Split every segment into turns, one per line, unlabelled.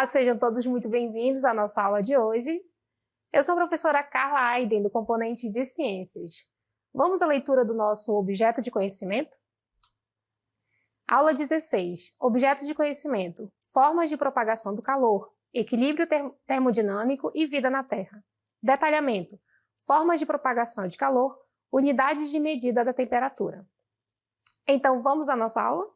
Olá, sejam todos muito bem-vindos à nossa aula de hoje. Eu sou a professora Carla Aiden, do componente de Ciências. Vamos à leitura do nosso objeto de conhecimento? Aula 16. Objeto de conhecimento. Formas de propagação do calor, equilíbrio termodinâmico e vida na Terra. Detalhamento. Formas de propagação de calor, unidades de medida da temperatura. Então, vamos à nossa aula?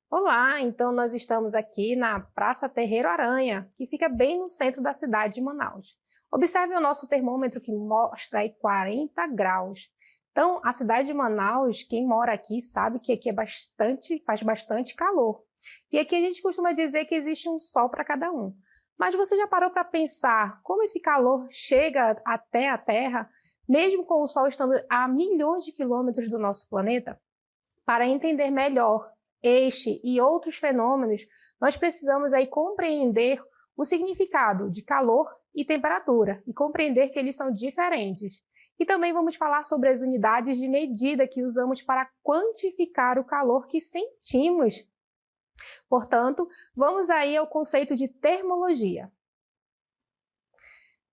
Olá, então nós estamos aqui na Praça Terreiro Aranha, que fica bem no centro da cidade de Manaus. Observe o nosso termômetro que mostra aí 40 graus. Então, a cidade de Manaus, quem mora aqui sabe que aqui faz bastante calor. E aqui a gente costuma dizer que existe um sol para cada um. Mas você já parou para pensar como esse calor chega até a Terra, mesmo com o sol estando a milhões de quilômetros do nosso planeta? Para entender melhor este e outros fenômenos, nós precisamos aí compreender o significado de calor e temperatura e compreender que eles são diferentes. E também vamos falar sobre as unidades de medida que usamos para quantificar o calor que sentimos. Portanto, vamos aí ao conceito de termologia.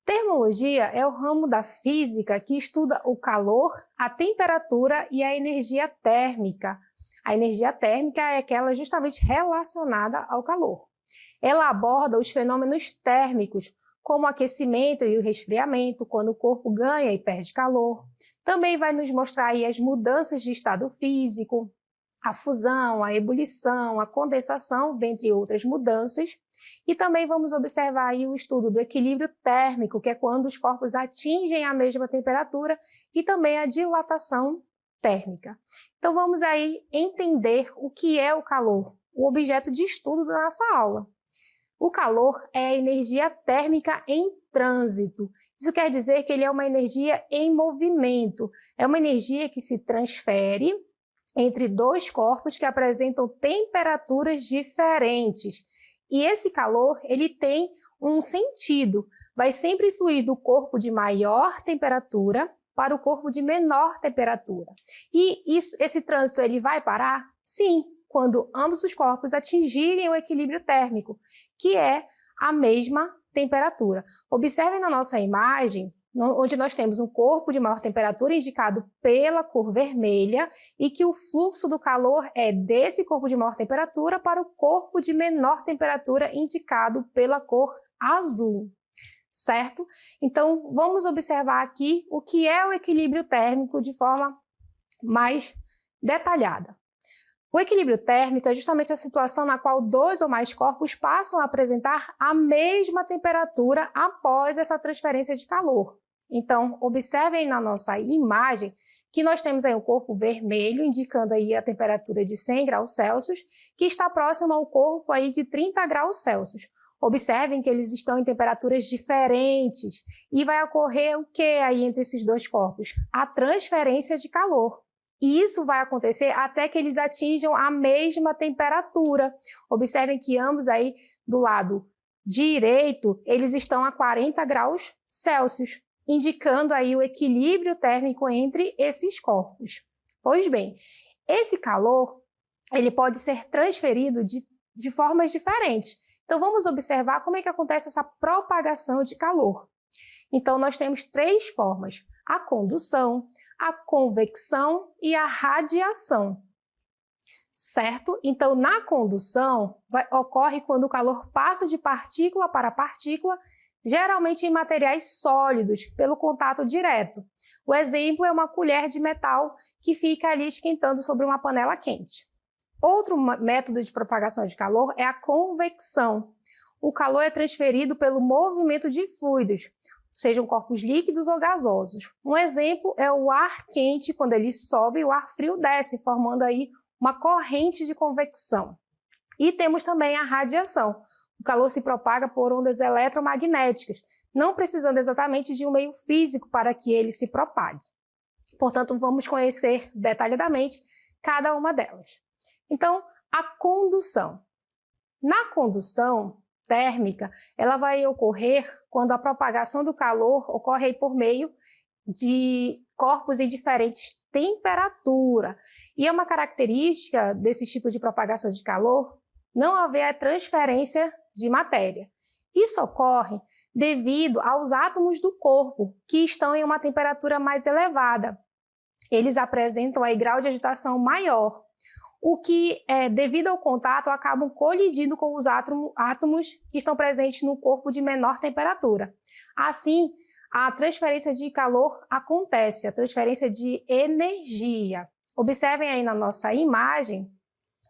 Termologia é o ramo da física que estuda o calor, a temperatura e a energia térmica. A energia térmica é aquela justamente relacionada ao calor. Ela aborda os fenômenos térmicos, como o aquecimento e o resfriamento, quando o corpo ganha e perde calor. Também vai nos mostrar aí as mudanças de estado físico, a fusão, a ebulição, a condensação, dentre outras mudanças. E também vamos observar aí o estudo do equilíbrio térmico, que é quando os corpos atingem a mesma temperatura, e também a dilatação térmica. Então vamos aí entender o que é o calor, o objeto de estudo da nossa aula. O calor é a energia térmica em trânsito. Isso quer dizer que ele é uma energia em movimento. É uma energia que se transfere entre dois corpos que apresentam temperaturas diferentes. E esse calor, ele tem um sentido. Vai sempre fluir do corpo de maior temperatura para o corpo de menor temperatura. E esse trânsito ele vai parar? Sim, quando ambos os corpos atingirem o equilíbrio térmico, que é a mesma temperatura. Observem na nossa imagem, onde nós temos um corpo de maior temperatura indicado pela cor vermelha e que o fluxo do calor é desse corpo de maior temperatura para o corpo de menor temperatura indicado pela cor azul. Certo? Então, vamos observar aqui o que é o equilíbrio térmico de forma mais detalhada. O equilíbrio térmico é justamente a situação na qual dois ou mais corpos passam a apresentar a mesma temperatura após essa transferência de calor. Então, observem na nossa imagem que nós temos aí um corpo vermelho, indicando aí a temperatura de 100 graus Celsius, que está próximo ao corpo aí de 30 graus Celsius. Observem que eles estão em temperaturas diferentes e vai ocorrer o que aí entre esses dois corpos? A transferência de calor. E isso vai acontecer até que eles atinjam a mesma temperatura. Observem que ambos aí do lado direito, eles estão a 40 graus Celsius, indicando aí o equilíbrio térmico entre esses corpos. Pois bem, esse calor ele pode ser transferido de formas diferentes. Então, vamos observar como é que acontece essa propagação de calor. Então, nós temos três formas: a condução, a convecção e a radiação. Certo? Então, na condução, ocorre quando o calor passa de partícula para partícula, geralmente em materiais sólidos, pelo contato direto. O exemplo é uma colher de metal que fica ali esquentando sobre uma panela quente. Outro método de propagação de calor é a convecção. O calor é transferido pelo movimento de fluidos, sejam corpos líquidos ou gasosos. Um exemplo é o ar quente, quando ele sobe, o ar frio desce, formando aí uma corrente de convecção. E temos também a radiação. O calor se propaga por ondas eletromagnéticas, não precisando exatamente de um meio físico para que ele se propague. Portanto, vamos conhecer detalhadamente cada uma delas. Então, a condução. Na condução térmica, ela vai ocorrer quando a propagação do calor ocorre aí por meio de corpos em diferentes temperaturas. E é uma característica desse tipo de propagação de calor não haver a transferência de matéria. Isso ocorre devido aos átomos do corpo, que estão em uma temperatura mais elevada. Eles apresentam aí grau de agitação maior, o que, devido ao contato, acabam colidindo com os átomos que estão presentes no corpo de menor temperatura. Assim, a transferência de calor acontece, a transferência de energia. Observem aí na nossa imagem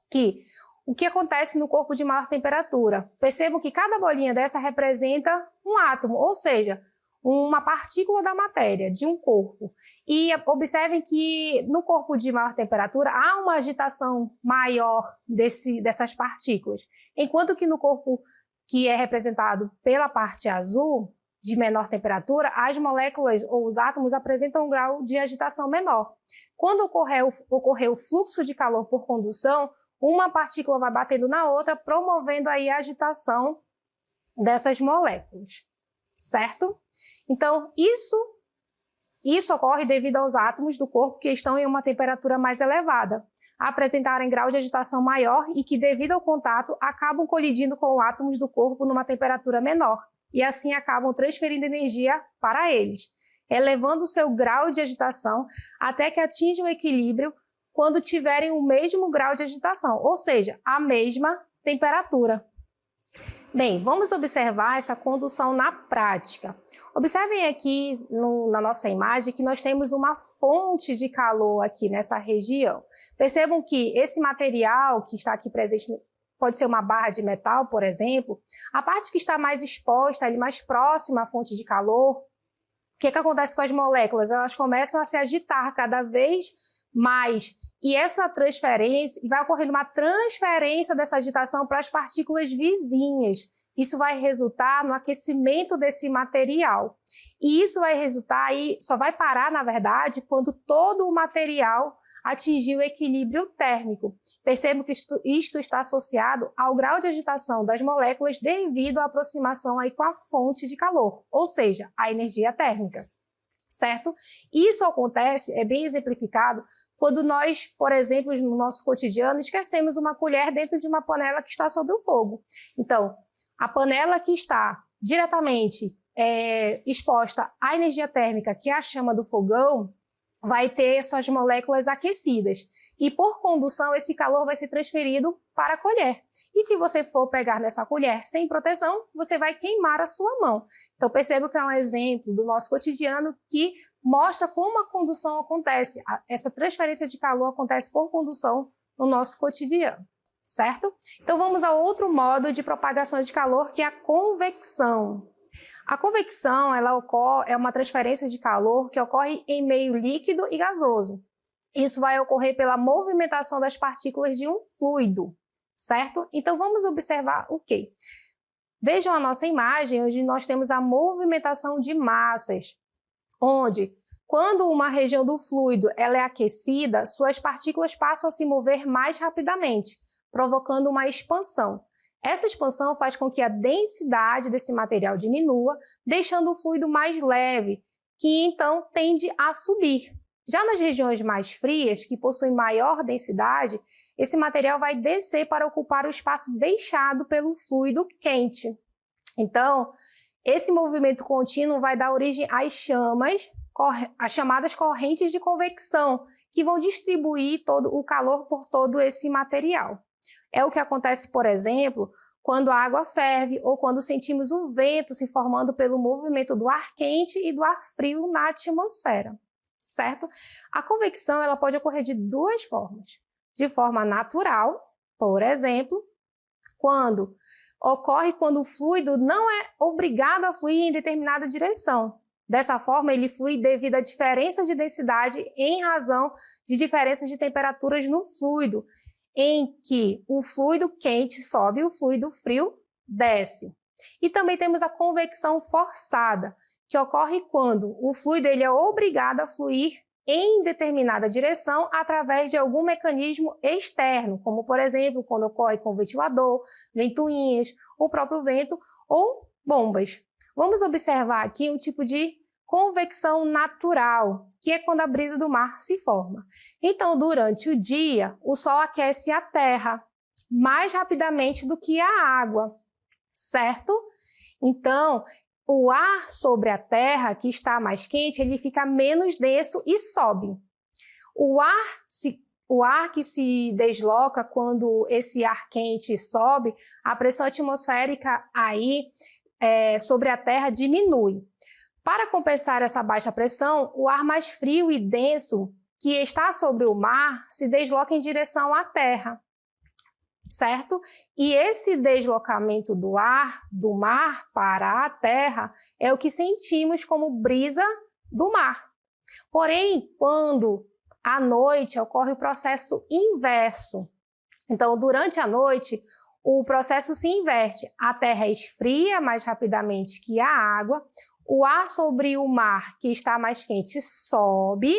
que o que acontece no corpo de maior temperatura. Percebam que cada bolinha dessa representa um átomo, ou seja, uma partícula da matéria, de um corpo. E observem que no corpo de maior temperatura há uma agitação maior dessas partículas, enquanto que no corpo que é representado pela parte azul, de menor temperatura, as moléculas ou os átomos apresentam um grau de agitação menor. Quando ocorrer o fluxo de calor por condução, uma partícula vai batendo na outra, promovendo aí a agitação dessas moléculas, certo? Então, isso ocorre devido aos átomos do corpo que estão em uma temperatura mais elevada, apresentarem grau de agitação maior e que, devido ao contato, acabam colidindo com os átomos do corpo numa temperatura menor, e assim acabam transferindo energia para eles, elevando o seu grau de agitação até que atinjam o equilíbrio quando tiverem o mesmo grau de agitação, ou seja, a mesma temperatura. Bem, vamos observar essa condução na prática. Observem aqui na nossa imagem que nós temos uma fonte de calor aqui nessa região. Percebam que esse material que está aqui presente pode ser uma barra de metal, por exemplo. A parte que está mais exposta, ali mais próxima à fonte de calor, o que acontece com as moléculas? Elas começam a se agitar cada vez mais. E essa transferência, vai ocorrendo uma transferência dessa agitação para as partículas vizinhas. Isso vai resultar no aquecimento desse material. E isso vai resultar aí, só vai parar, na verdade, quando todo o material atingir o equilíbrio térmico. Percebam que isto está associado ao grau de agitação das moléculas devido à aproximação aí com a fonte de calor, ou seja, a energia térmica, certo? Isso acontece, é bem exemplificado, quando nós, por exemplo, no nosso cotidiano, esquecemos uma colher dentro de uma panela que está sobre o fogo. Então, a panela que está diretamente exposta à energia térmica, que é a chama do fogão, vai ter suas moléculas aquecidas. E, por condução, esse calor vai ser transferido para a colher. E se você for pegar nessa colher sem proteção, você vai queimar a sua mão. Então, perceba que é um exemplo do nosso cotidiano que mostra como a condução acontece. Essa transferência de calor acontece por condução no nosso cotidiano, certo? Então, vamos a outro modo de propagação de calor, que é a convecção. A convecção, é uma transferência de calor que ocorre em meio líquido e gasoso. Isso vai ocorrer pela movimentação das partículas de um fluido, certo? Então, vamos observar o quê? Vejam a nossa imagem, onde nós temos a movimentação de massas, onde, quando uma região do fluido ela é aquecida, suas partículas passam a se mover mais rapidamente, provocando uma expansão. Essa expansão faz com que a densidade desse material diminua, deixando o fluido mais leve, que então tende a subir. Já nas regiões mais frias, que possuem maior densidade, esse material vai descer para ocupar o espaço deixado pelo fluido quente. Então, esse movimento contínuo vai dar origem às chamadas correntes de convecção, que vão distribuir todo o calor por todo esse material. É o que acontece, por exemplo, quando a água ferve ou quando sentimos o vento se formando pelo movimento do ar quente e do ar frio na atmosfera, certo? A convecção ela pode ocorrer de duas formas. De forma natural, por exemplo, quando o fluido não é obrigado a fluir em determinada direção. Dessa forma, ele flui devido à diferença de densidade em razão de diferenças de temperaturas no fluido, em que o fluido quente sobe e o fluido frio desce. E também temos a convecção forçada, que ocorre quando o fluido ele é obrigado a fluir em determinada direção através de algum mecanismo externo, como, por exemplo, quando ocorre com ventilador, ventoinhas, o próprio vento ou bombas. Vamos observar aqui um tipo de convecção natural, que é quando a brisa do mar se forma. Então, durante o dia, o Sol aquece a Terra mais rapidamente do que a água, certo? Então, o ar sobre a Terra, que está mais quente, ele fica menos denso e sobe. O ar que se desloca quando esse ar quente sobe, a pressão atmosférica aí sobre a Terra diminui. Para compensar essa baixa pressão, o ar mais frio e denso que está sobre o mar se desloca em direção à Terra, certo? E esse deslocamento do ar do mar para a Terra é o que sentimos como brisa do mar. Porém, quando à noite ocorre o processo inverso. Então, durante a noite, o processo se inverte. A Terra esfria mais rapidamente que a água, o ar sobre o mar, que está mais quente, sobe,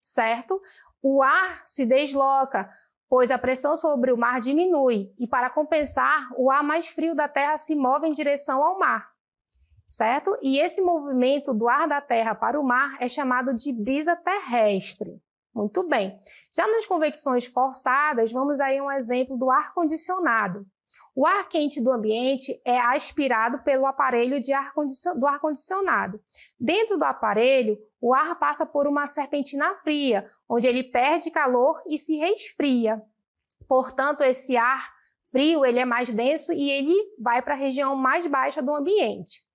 certo? O ar se desloca, pois a pressão sobre o mar diminui. E para compensar, o ar mais frio da Terra se move em direção ao mar, certo? E esse movimento do ar da Terra para o mar é chamado de brisa terrestre. Muito bem. Já nas convecções forçadas, vamos aí a um exemplo do ar-condicionado. O ar quente do ambiente é aspirado pelo aparelho do ar-condicionado. Dentro do aparelho, o ar passa por uma serpentina fria, onde ele perde calor e se resfria. Portanto, esse ar frio ele é mais denso e ele vai para a região mais baixa do ambiente,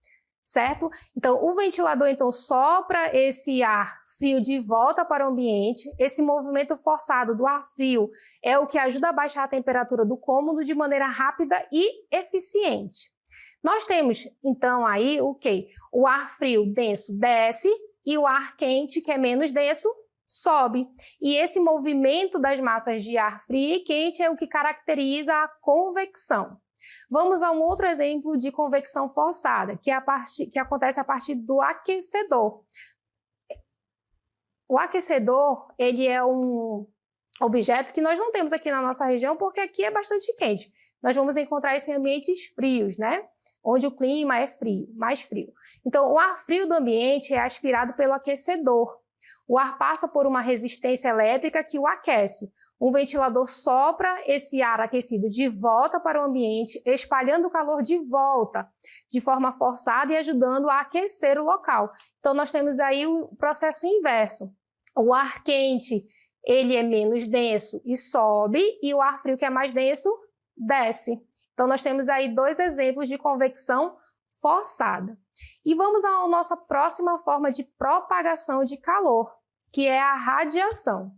certo? Então, o ventilador sopra esse ar frio de volta para o ambiente. Esse movimento forçado do ar frio é o que ajuda a baixar a temperatura do cômodo de maneira rápida e eficiente. Nós temos, então, aí o quê? O ar frio denso desce e o ar quente, que é menos denso, sobe. E esse movimento das massas de ar frio e quente é o que caracteriza a convecção. Vamos a um outro exemplo de convecção forçada, que acontece a partir do aquecedor. O aquecedor, ele é um objeto que nós não temos aqui na nossa região, porque aqui é bastante quente. Nós vamos encontrar isso em ambientes frios, né? Onde o clima é frio, mais frio. Então, o ar frio do ambiente é aspirado pelo aquecedor. O ar passa por uma resistência elétrica que o aquece. Um ventilador sopra esse ar aquecido de volta para o ambiente, espalhando o calor de volta, de forma forçada e ajudando a aquecer o local. Então, nós temos aí o processo inverso. O ar quente, ele é menos denso e sobe, e o ar frio, que é mais denso, desce. Então, nós temos aí dois exemplos de convecção forçada. E vamos à nossa próxima forma de propagação de calor, que é a radiação.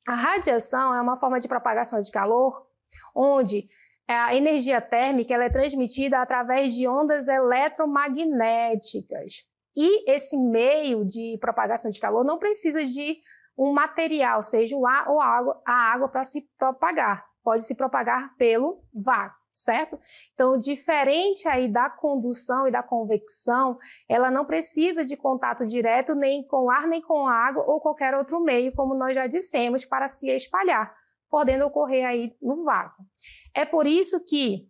A radiação é uma forma de propagação de calor onde a energia térmica ela é transmitida através de ondas eletromagnéticas. E esse meio de propagação de calor não precisa de um material, seja o ar ou a água para se propagar. Pode se propagar pelo vácuo, certo? Então, diferente aí da condução e da convecção, ela não precisa de contato direto nem com o ar, nem com a água ou qualquer outro meio, como nós já dissemos, para se espalhar, podendo ocorrer aí no vácuo. É por isso que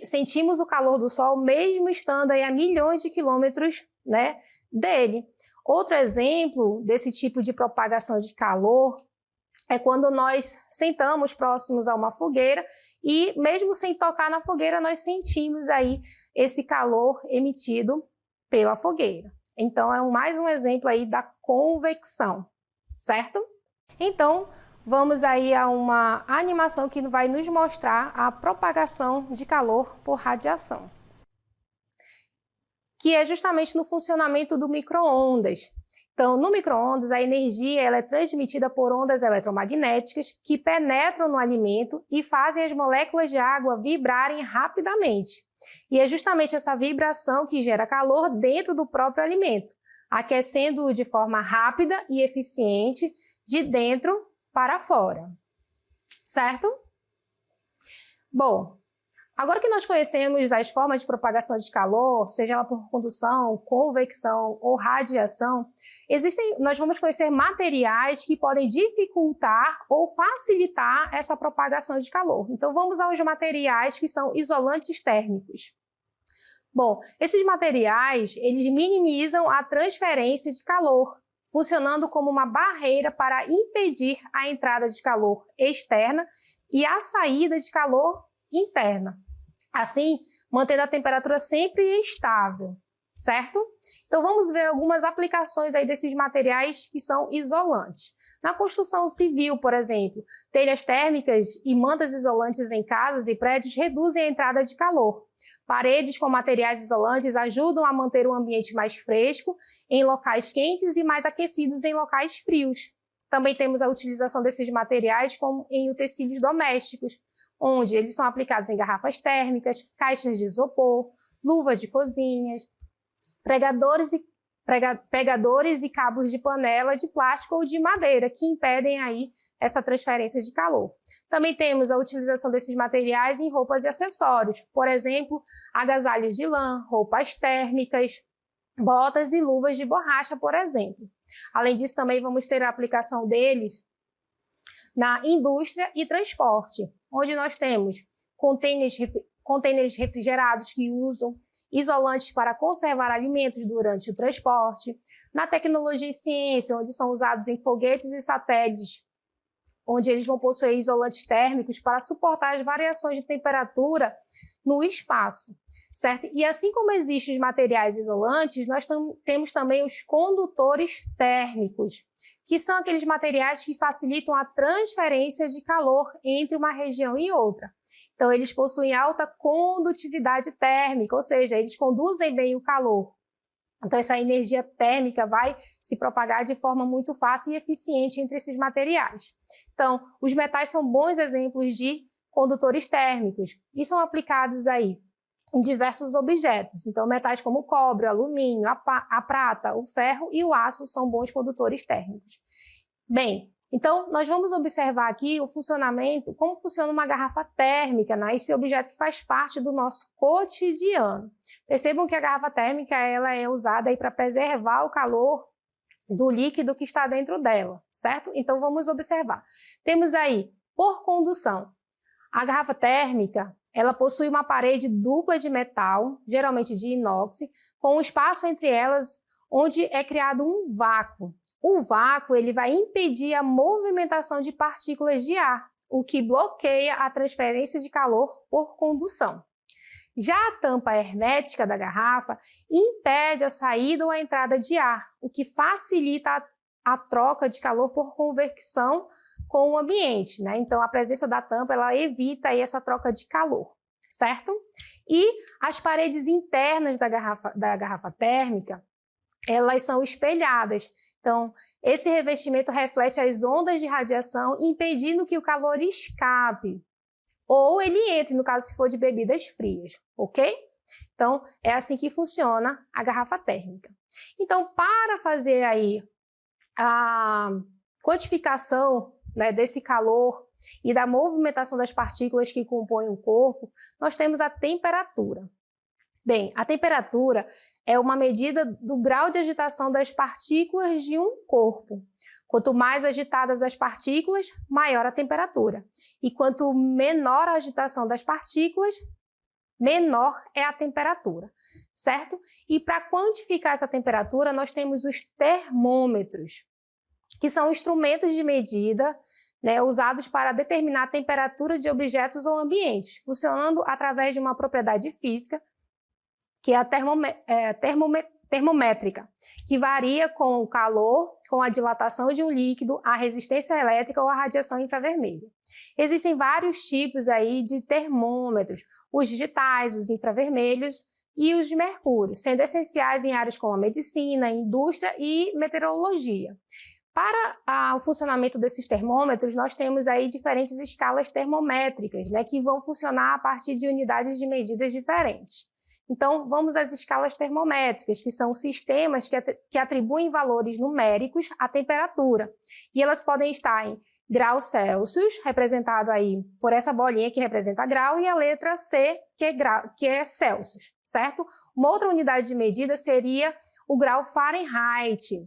sentimos o calor do Sol mesmo estando aí a milhões de quilômetros, né, dele. Outro exemplo desse tipo de propagação de calor é quando nós sentamos próximos a uma fogueira e mesmo sem tocar na fogueira, nós sentimos aí esse calor emitido pela fogueira. Então, é mais um exemplo aí da convecção, certo? Então, vamos aí a uma animação que vai nos mostrar a propagação de calor por radiação, que é justamente no funcionamento do micro-ondas. Então, no micro-ondas, a energia ela é transmitida por ondas eletromagnéticas que penetram no alimento e fazem as moléculas de água vibrarem rapidamente. E é justamente essa vibração que gera calor dentro do próprio alimento, aquecendo-o de forma rápida e eficiente de dentro para fora. Certo? Bom, agora que nós conhecemos as formas de propagação de calor, seja ela por condução, convecção ou radiação, nós vamos conhecer materiais que podem dificultar ou facilitar essa propagação de calor. Então, vamos aos materiais que são isolantes térmicos. Bom, esses materiais, eles minimizam a transferência de calor, funcionando como uma barreira para impedir a entrada de calor externa e a saída de calor interna. Assim, mantendo a temperatura sempre estável, certo? Então vamos ver algumas aplicações aí desses materiais que são isolantes. Na construção civil, por exemplo, telhas térmicas e mantas isolantes em casas e prédios reduzem a entrada de calor. Paredes com materiais isolantes ajudam a manter o ambiente mais fresco em locais quentes e mais aquecidos em locais frios. Também temos a utilização desses materiais como em utensílios domésticos, onde eles são aplicados em garrafas térmicas, caixas de isopor, luvas de cozinhas, pegadores e cabos de panela de plástico ou de madeira, que impedem aí essa transferência de calor. Também temos a utilização desses materiais em roupas e acessórios, por exemplo, agasalhos de lã, roupas térmicas, botas e luvas de borracha, por exemplo. Além disso, também vamos ter a aplicação deles na indústria e transporte, onde nós temos contêineres refrigerados que usam isolantes para conservar alimentos durante o transporte, na tecnologia e ciência, onde são usados em foguetes e satélites, onde eles vão possuir isolantes térmicos para suportar as variações de temperatura no espaço, certo? E assim como existem os materiais isolantes, nós temos também os condutores térmicos, que são aqueles materiais que facilitam a transferência de calor entre uma região e outra. Então, eles possuem alta condutividade térmica, ou seja, eles conduzem bem o calor. Então, essa energia térmica vai se propagar de forma muito fácil e eficiente entre esses materiais. Então, os metais são bons exemplos de condutores térmicos e são aplicados aí em diversos objetos. Então, metais como o cobre, o alumínio, a prata, o ferro e o aço são bons condutores térmicos. Bem, então, nós vamos observar aqui o funcionamento, como funciona uma garrafa térmica, né? Esse objeto que faz parte do nosso cotidiano. Percebam que a garrafa térmica ela é usada para preservar o calor do líquido que está dentro dela, certo? Então, vamos observar. Temos aí, por condução, a garrafa térmica, ela possui uma parede dupla de metal, geralmente de inox, com um espaço entre elas onde é criado um vácuo. O vácuo ele vai impedir a movimentação de partículas de ar, o que bloqueia a transferência de calor por condução. Já a tampa hermética da garrafa impede a saída ou a entrada de ar, o que facilita a troca de calor por convecção com o ambiente, né? Então, a presença da tampa ela evita aí essa troca de calor, certo? E as paredes internas da garrafa térmica, elas são espelhadas. Então, esse revestimento reflete as ondas de radiação, impedindo que o calor escape. Ou ele entre, no caso, se for de bebidas frias, ok? Então, é assim que funciona a garrafa térmica. Então, para fazer aí a quantificação, né, desse calor e da movimentação das partículas que compõem o corpo, nós temos a temperatura. Bem, a temperatura é uma medida do grau de agitação das partículas de um corpo. Quanto mais agitadas as partículas, maior a temperatura. E quanto menor a agitação das partículas, menor é a temperatura, certo? E para quantificar essa temperatura, nós temos os termômetros, que são instrumentos de medida, né, usados para determinar a temperatura de objetos ou ambientes, funcionando através de uma propriedade física, que é a termométrica, que varia com o calor, com a dilatação de um líquido, a resistência elétrica ou a radiação infravermelha. Existem vários tipos aí de termômetros, os digitais, os infravermelhos e os de mercúrio, sendo essenciais em áreas como a medicina, indústria e meteorologia. Para o funcionamento desses termômetros, nós temos aí diferentes escalas termométricas, né, que vão funcionar a partir de unidades de medidas diferentes. Então, vamos às escalas termométricas, que são sistemas que atribuem valores numéricos à temperatura. E elas podem estar em graus Celsius, representado aí por essa bolinha que representa grau, e a letra C, que é Celsius, certo? Uma outra unidade de medida seria o grau Fahrenheit,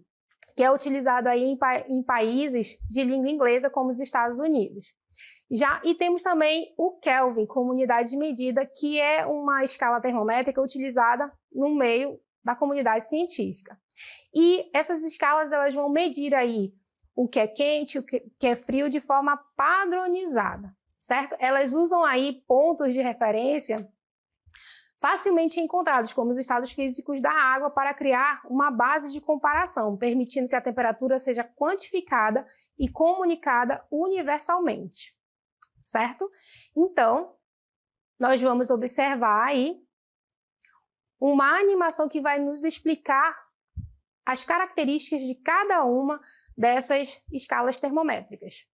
que é utilizado aí em países de língua inglesa, como os Estados Unidos. E temos também o Kelvin, como unidade de medida, que é uma escala termométrica utilizada no meio da comunidade científica. E essas escalas elas vão medir aí o que é quente, o que é frio de forma padronizada, certo? Elas usam aí pontos de referência facilmente encontrados, como os estados físicos da água, para criar uma base de comparação, permitindo que a temperatura seja quantificada e comunicada universalmente, certo? Então, nós vamos observar aí uma animação que vai nos explicar as características de cada uma dessas escalas termométricas.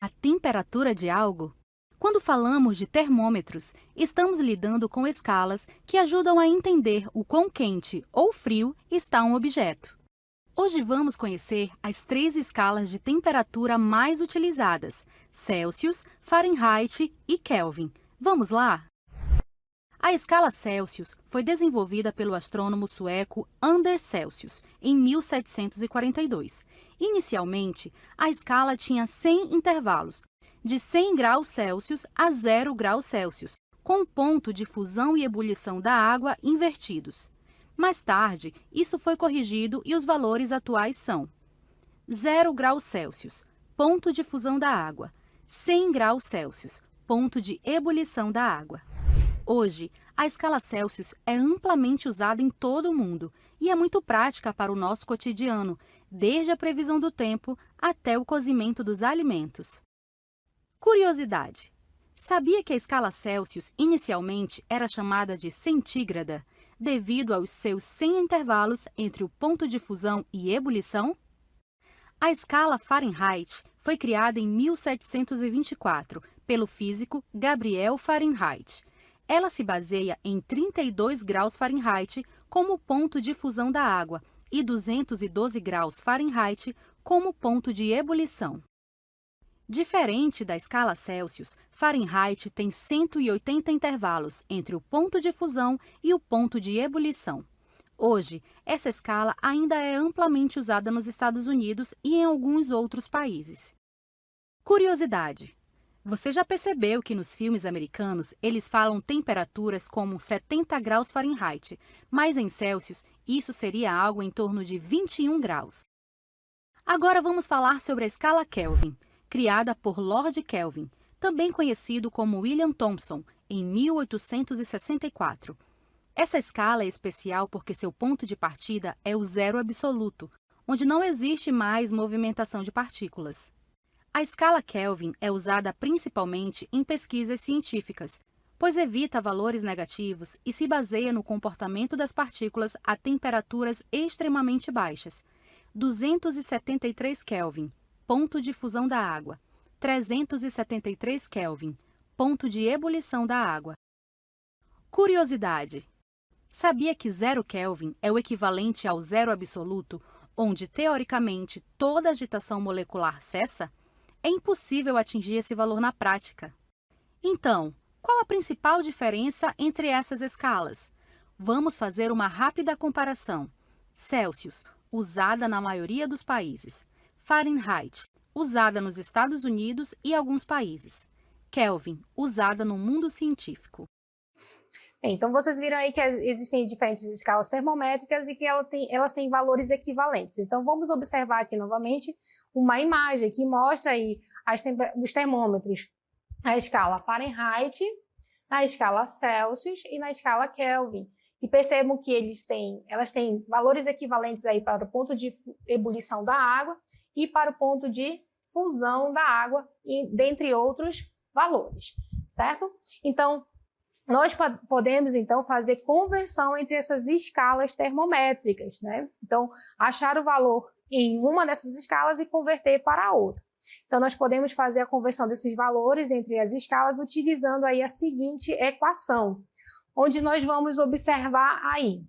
A temperatura de algo? Quando falamos de termômetros, estamos lidando com escalas que ajudam a entender o quão quente ou frio está um objeto. Hoje vamos conhecer as 3 escalas de temperatura mais utilizadas: Celsius, Fahrenheit e Kelvin. Vamos lá? A escala Celsius foi desenvolvida pelo astrônomo sueco Anders Celsius em 1742. Inicialmente, a escala tinha 100 intervalos, de 100 graus Celsius a 0 graus Celsius, com o ponto de fusão e ebulição da água invertidos. Mais tarde, isso foi corrigido e os valores atuais são 0 graus Celsius, ponto de fusão da água, 100 graus Celsius, ponto de ebulição da água. Hoje, a escala Celsius é amplamente usada em todo o mundo e é muito prática para o nosso cotidiano, desde a previsão do tempo até o cozimento dos alimentos. Curiosidade: sabia que a escala Celsius inicialmente era chamada de centígrada, devido aos seus 100 intervalos entre o ponto de fusão e ebulição? A escala Fahrenheit foi criada em 1724 pelo físico Gabriel Fahrenheit. Ela se baseia em 32 graus Fahrenheit como ponto de fusão da água e 212 graus Fahrenheit como ponto de ebulição. Diferente da escala Celsius, Fahrenheit tem 180 intervalos entre o ponto de fusão e o ponto de ebulição. Hoje, essa escala ainda é amplamente usada nos Estados Unidos e em alguns outros países. Curiosidade: você já percebeu que nos filmes americanos eles falam temperaturas como 70 graus Fahrenheit, mas em Celsius isso seria algo em torno de 21 graus. Agora vamos falar sobre a escala Kelvin, criada por Lord Kelvin, também conhecido como William Thomson, em 1864. Essa escala é especial porque seu ponto de partida é o zero absoluto, onde não existe mais movimentação de partículas. A escala Kelvin é usada principalmente em pesquisas científicas, pois evita valores negativos e se baseia no comportamento das partículas a temperaturas extremamente baixas. 273 Kelvin, ponto de fusão da água. 373 Kelvin, ponto de ebulição da água. Curiosidade: sabia que 0 Kelvin é o equivalente ao zero absoluto, onde, teoricamente, toda agitação molecular cessa? É impossível atingir esse valor na prática. Então, qual a principal diferença entre essas escalas? Vamos fazer uma rápida comparação. Celsius, usada na maioria dos países. Fahrenheit, usada nos Estados Unidos e alguns países. Kelvin, usada no mundo científico.
Então, vocês viram aí que existem diferentes escalas termométricas e que elas têm valores equivalentes. Então, vamos observar aqui novamente uma imagem que mostra aí os termômetros na escala Fahrenheit, na escala Celsius e na escala Kelvin. E percebam que elas têm valores equivalentes aí para o ponto de ebulição da água e para o ponto de fusão da água, dentre outros valores, certo? Então, nós podemos, então, fazer conversão entre essas escalas termométricas, né? Então, achar o valor em uma dessas escalas e converter para a outra. Então, nós podemos fazer a conversão desses valores entre as escalas utilizando aí a seguinte equação, onde nós vamos observar aí.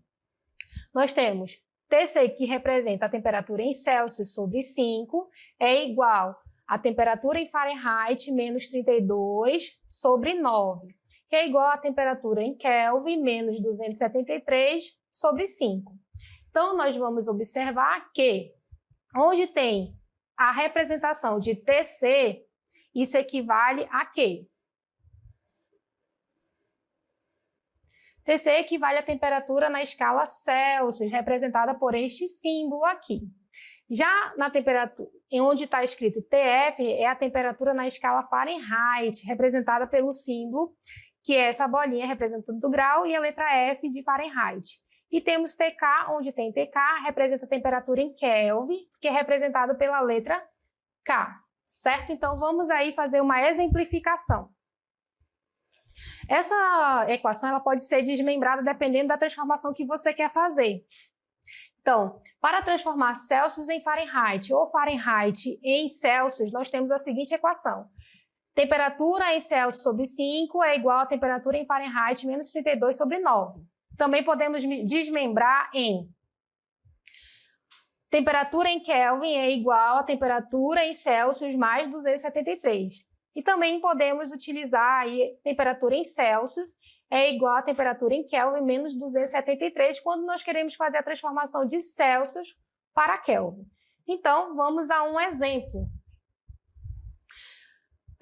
Nós temos Tc, que representa a temperatura em Celsius sobre 5, é igual a temperatura em Fahrenheit menos 32 sobre 9. Que é igual à temperatura em Kelvin, menos 273 sobre 5. Então, nós vamos observar que onde tem a representação de TC, isso equivale a quê? TC equivale à temperatura na escala Celsius, representada por este símbolo aqui. Já na temperatura, em onde está escrito TF, é a temperatura na escala Fahrenheit, representada pelo símbolo, que é essa bolinha representando o grau, e a letra F de Fahrenheit. E temos TK, onde tem TK, representa a temperatura em Kelvin, que é representada pela letra K, certo? Então, vamos aí fazer uma exemplificação. Essa equação ela pode ser desmembrada dependendo da transformação que você quer fazer. Então, para transformar Celsius em Fahrenheit ou Fahrenheit em Celsius, nós temos a seguinte equação. Temperatura em Celsius sobre 5 é igual a temperatura em Fahrenheit menos 32 sobre 9. Também podemos desmembrar em temperatura em Kelvin é igual a temperatura em Celsius mais 273. E também podemos utilizar aí temperatura em Celsius é igual a temperatura em Kelvin menos 273 quando nós queremos fazer a transformação de Celsius para Kelvin. Então, vamos a um exemplo.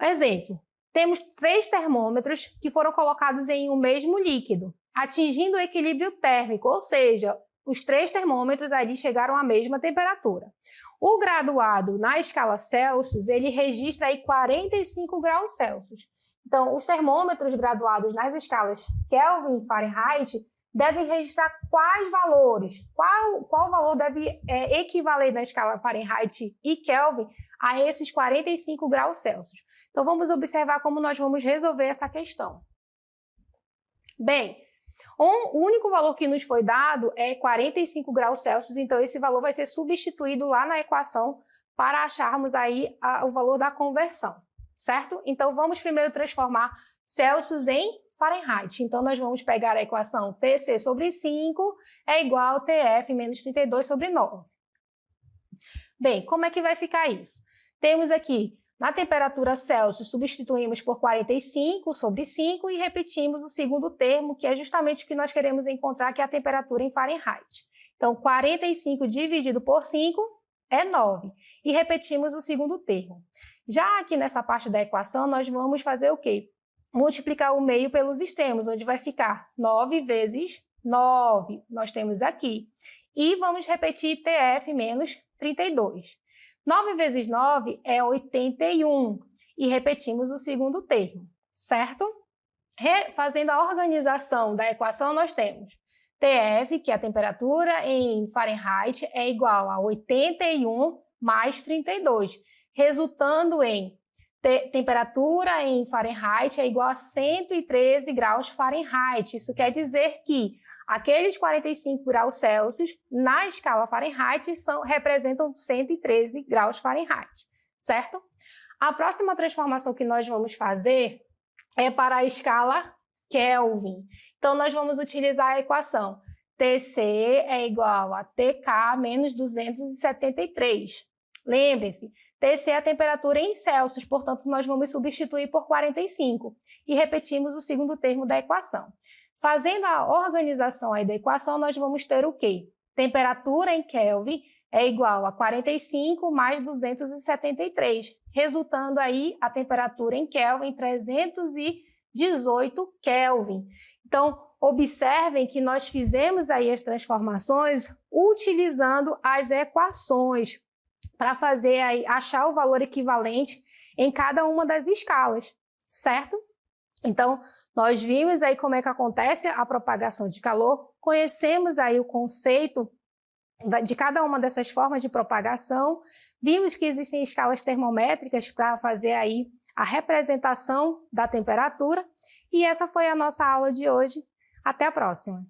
Exemplo, temos 3 termômetros que foram colocados em um mesmo líquido, atingindo o equilíbrio térmico, ou seja, os 3 termômetros ali chegaram à mesma temperatura. O graduado na escala Celsius, ele registra aí 45 graus Celsius. Então, os termômetros graduados nas escalas Kelvin e Fahrenheit devem registrar quais valores? Qual valor deve equivaler na escala Fahrenheit e Kelvin a esses 45 graus Celsius? Então, vamos observar como nós vamos resolver essa questão. Bem, o único valor que nos foi dado é 45 graus Celsius, então esse valor vai ser substituído lá na equação para acharmos aí o valor da conversão, certo? Então, vamos primeiro transformar Celsius em Fahrenheit. Então, nós vamos pegar a equação TC sobre 5 é igual a TF menos 32 sobre 9. Bem, como é que vai ficar isso? Temos aqui, na temperatura Celsius, substituímos por 45 sobre 5 e repetimos o segundo termo, que é justamente o que nós queremos encontrar, que é a temperatura em Fahrenheit. Então, 45 dividido por 5 é 9. E repetimos o segundo termo. Já aqui nessa parte da equação, nós vamos fazer o quê? Multiplicar o meio pelos extremos, onde vai ficar 9 vezes 9. Nós temos aqui. E vamos repetir TF menos 32. 9 vezes 9 é 81. E repetimos o segundo termo, certo? Fazendo a organização da equação, nós temos TF, que é a temperatura em Fahrenheit, é igual a 81 mais 32, resultando em temperatura em Fahrenheit é igual a 113 graus Fahrenheit. Isso quer dizer que aqueles 45 graus Celsius na escala Fahrenheit representam 113 graus Fahrenheit, certo? A próxima transformação que nós vamos fazer é para a escala Kelvin. Então, nós vamos utilizar a equação TC é igual a TK menos 273. Lembre-se, TC é a temperatura em Celsius, portanto, nós vamos substituir por 45 e repetimos o segundo termo da equação. Fazendo a organização aí da equação, nós vamos ter o quê? Temperatura em Kelvin é igual a 45 mais 273, resultando aí a temperatura em Kelvin 318 Kelvin. Então, observem que nós fizemos aí as transformações utilizando as equações para fazer aí, achar o valor equivalente em cada uma das escalas, certo? Então, nós vimos aí como é que acontece a propagação de calor, conhecemos aí o conceito de cada uma dessas formas de propagação, vimos que existem escalas termométricas para fazer aí a representação da temperatura, e essa foi a nossa aula de hoje. Até a próxima!